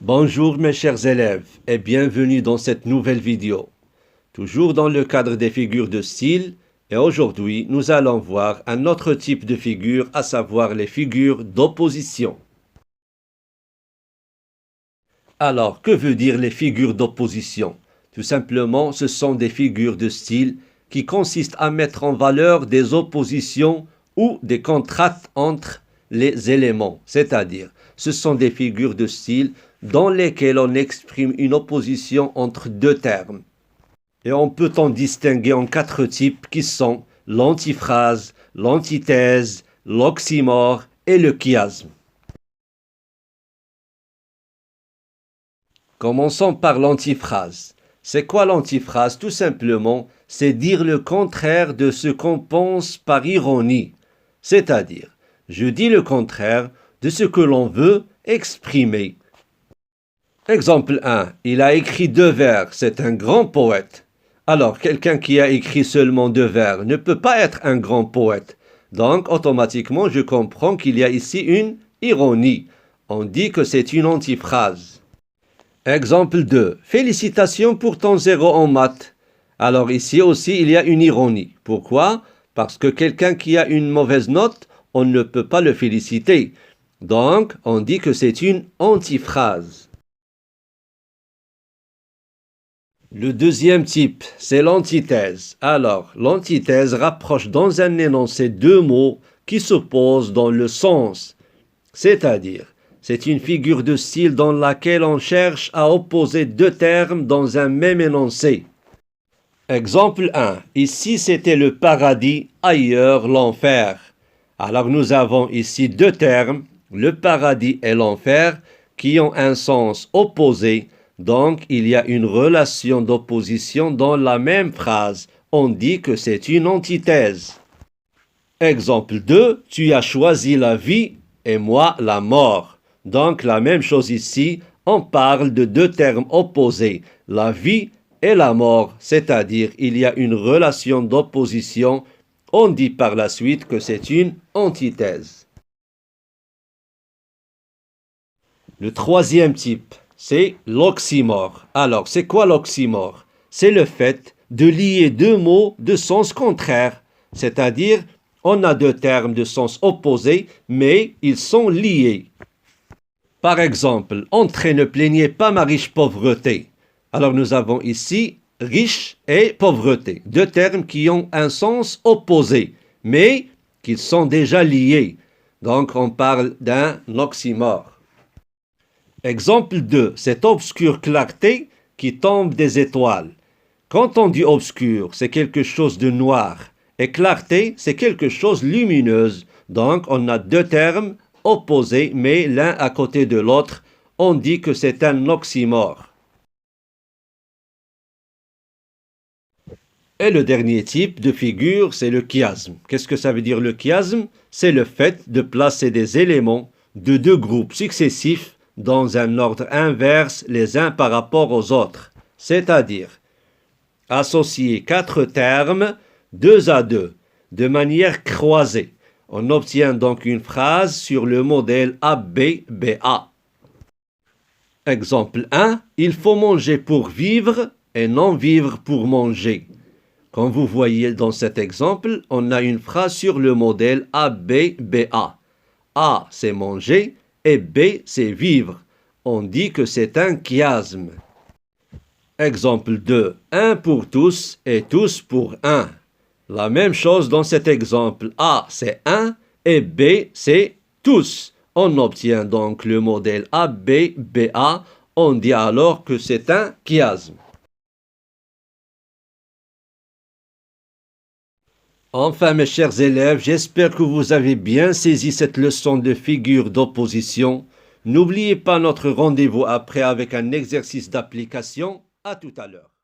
Bonjour mes chers élèves et bienvenue dans cette nouvelle vidéo. Toujours dans le cadre des figures de style, et aujourd'hui nous allons voir un autre type de figure, à savoir les figures d'opposition. Alors, que veut dire les figures d'opposition? Tout simplement, ce sont des figures de style qui consistent à mettre en valeur des oppositions ou des contrastes entre les éléments, c'est-à-dire, ce sont des figures de style dans lesquelles on exprime une opposition entre deux termes. Et on peut en distinguer en quatre types qui sont l'antiphrase, l'antithèse, l'oxymore et le chiasme. Commençons par l'antiphrase. C'est quoi l'antiphrase? Tout simplement, c'est dire le contraire de ce qu'on pense par ironie. C'est-à-dire, je dis le contraire de ce que l'on veut exprimer. Exemple 1. Il a écrit 2 vers, c'est un grand poète. Alors, quelqu'un qui a écrit seulement 2 vers ne peut pas être un grand poète. Donc, automatiquement, je comprends qu'il y a ici une ironie. On dit que c'est une antiphrase. Exemple 2. Félicitations pour ton 0 en maths. Alors ici aussi, il y a une ironie. Pourquoi? Parce que quelqu'un qui a une mauvaise note, on ne peut pas le féliciter. Donc, on dit que c'est une antiphrase. Le deuxième type, c'est l'antithèse. Alors, l'antithèse rapproche dans un énoncé deux mots qui s'opposent dans le sens. C'est-à-dire, c'est une figure de style dans laquelle on cherche à opposer deux termes dans un même énoncé. Exemple 1. Ici, c'était le paradis, ailleurs, l'enfer. Alors, nous avons ici deux termes, le paradis et l'enfer, qui ont un sens opposé. Donc, il y a une relation d'opposition dans la même phrase. On dit que c'est une antithèse. Exemple 2. Tu as choisi la vie et moi la mort. Donc, la même chose ici, on parle de deux termes opposés, la vie et la mort, c'est-à-dire il y a une relation d'opposition. On dit par la suite que c'est une antithèse. Le troisième type, c'est l'oxymore. Alors, c'est quoi l'oxymore? C'est le fait de lier deux mots de sens contraire, c'est-à-dire on a deux termes de sens opposés, mais ils sont liés. Par exemple, entrez, ne plaignez pas ma riche pauvreté. Alors nous avons ici riche et pauvreté, deux termes qui ont un sens opposé, mais qui sont déjà liés. Donc on parle d'un oxymore. Exemple 2, cette obscure clarté qui tombe des étoiles. Quand on dit obscur, c'est quelque chose de noir, et clarté, c'est quelque chose de lumineuse. Donc on a deux termes opposés, mais l'un à côté de l'autre, on dit que c'est un oxymore. Et le dernier type de figure, c'est le chiasme. Qu'est-ce que ça veut dire le chiasme? C'est le fait de placer des éléments de deux groupes successifs dans un ordre inverse les uns par rapport aux autres. C'est-à-dire, associer quatre termes deux à deux, de manière croisée. On obtient donc une phrase sur le modèle ABBA. Exemple 1. Il faut manger pour vivre et non vivre pour manger. Comme vous voyez dans cet exemple, on a une phrase sur le modèle ABBA. A, c'est manger et B, c'est vivre. On dit que c'est un chiasme. Exemple 2. Un pour tous et tous pour un. La même chose dans cet exemple. A, c'est un et B, c'est tous. On obtient donc le modèle ABBA. On dit alors que c'est un chiasme. Enfin, mes chers élèves, j'espère que vous avez bien saisi cette leçon de figure d'opposition. N'oubliez pas notre rendez-vous après avec un exercice d'application. À tout à l'heure.